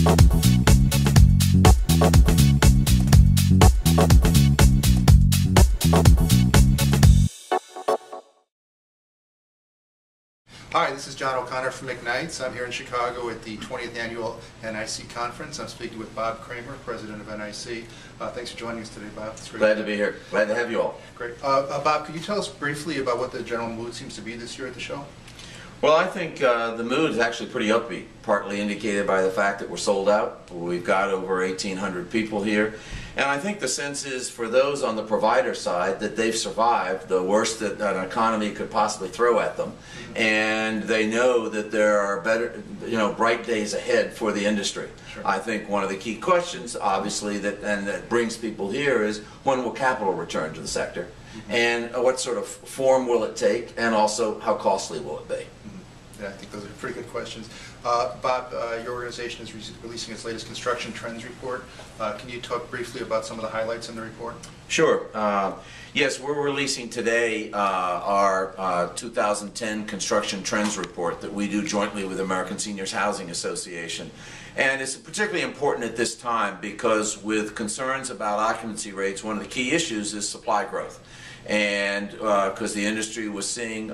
Hi, this is John O'Connor from McKnight's. I'm here in Chicago at the 20th Annual NIC Conference. I'm speaking with Bob Kramer, President of NIC. Thanks for joining us today, Bob. It's great. Glad to be here. Glad to have you all. Great. Bob, could you tell us briefly about what the general mood seems to be this year at the show? Well, I think the mood is actually pretty upbeat, partly indicated by the fact that we're sold out. We've got over 1,800 people here. And I think the sense is for those on the provider side that they've survived the worst that an economy could possibly throw at them. And they know that there are better, bright days ahead for the industry. Sure. I think one of the key questions, obviously, that brings people here is when will capital return to the sector? And what sort of form will it take? And also, how costly will it be? Yeah, I think those are pretty good questions. Bob, your organization is releasing its latest construction trends report. Can you talk briefly about some of the highlights in the report? Sure. Yes, we're releasing today our 2010 construction trends report that we do jointly with the American Seniors Housing Association. And it's particularly important at this time because with concerns about occupancy rates, one of the key issues is supply growth. And because the industry was seeing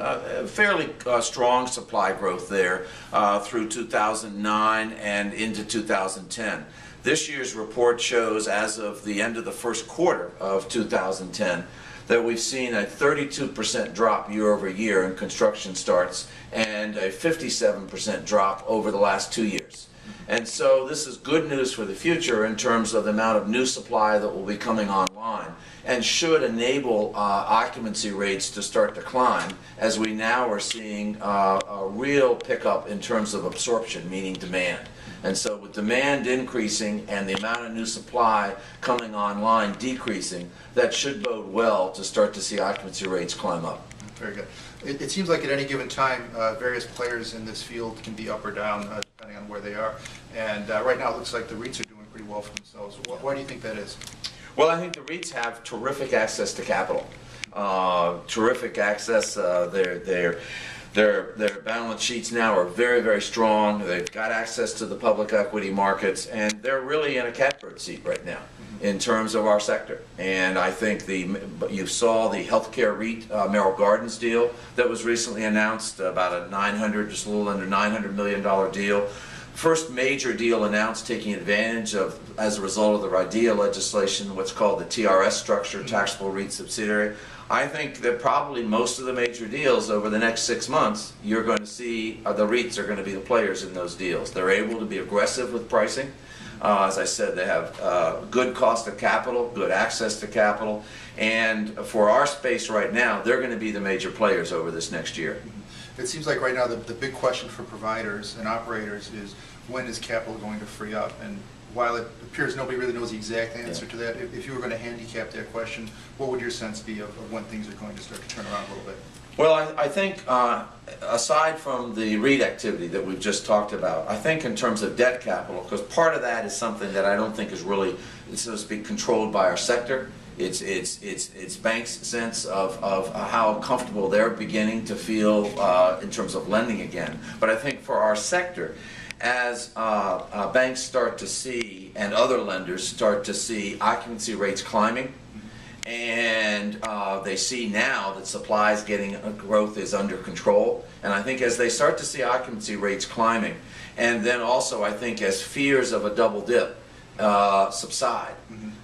fairly strong supply growth there through 2009 and into 2010. This year's report shows, as of the end of the first quarter of 2010, that we've seen a 32% drop year over year in construction starts and a 57% drop over the last 2 years. And so this is good news for the future in terms of the amount of new supply that will be coming online and should enable occupancy rates to start to climb as we now are seeing a real pickup in terms of absorption, meaning demand. And so with demand increasing and the amount of new supply coming online decreasing, that should bode well to start to see occupancy rates climb up. Very good. It seems like at any given time, various players in this field can be up or down depending on where they are. And right now it looks like the REITs are doing pretty well for themselves. Why do you think that is? Well, I think the REITs have terrific access to capital. Terrific access. Their balance sheets now are very, very strong. They've got access to the public equity markets, and they're really in a catbird seat right now in terms of our sector. And I think you saw the healthcare REIT Merrill Gardens deal that was recently announced, about just a little under $900 million deal. First major deal announced taking advantage of, as a result of the RIDEA legislation, what's called the TRS structure, taxable REIT subsidiary. I think that probably most of the major deals over the next 6 months, you're going to see the REITs are going to be the players in those deals. They're able to be aggressive with pricing. As I said, they have good cost of capital, good access to capital, and for our space right now, they're going to be the major players over this next year. It seems like right now the big question for providers and operators is when is capital going to free up? And while it appears nobody really knows the exact answer to that, if you were going to handicap that question, what would your sense be of when things are going to start to turn around a little bit? Well, I think aside from the REIT activity that we've just talked about, I think in terms of debt capital, because part of that is something that I don't think is really, so to speak, controlled by our sector. It's banks' sense of how comfortable they're beginning to feel in terms of lending again. But I think for our sector, as banks start to see and other lenders start to see occupancy rates climbing, and they see now that supply is getting growth is under control, and I think as they start to see occupancy rates climbing, and then also I think as fears of a double dip subside.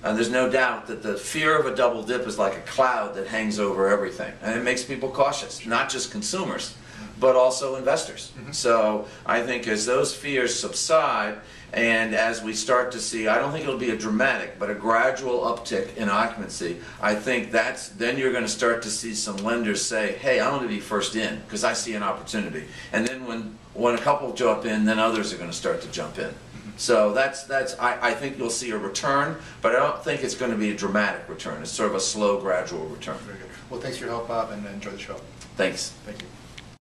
And there's no doubt that the fear of a double dip is like a cloud that hangs over everything, and it makes people cautious, not just consumers but also investors. So I think as those fears subside and as we start to see, I don't think it'll be a dramatic but a gradual uptick in occupancy, I think then you're going to start to see some lenders say, hey, I'm going to be first in because I see an opportunity. And then when a couple jump in, then others are going to start to jump in. So I think you'll see a return, but I don't think it's going to be a dramatic return. It's sort of a slow, gradual return. Very good. Well, thanks for your help, Bob, and enjoy the show. Thanks. Thank you.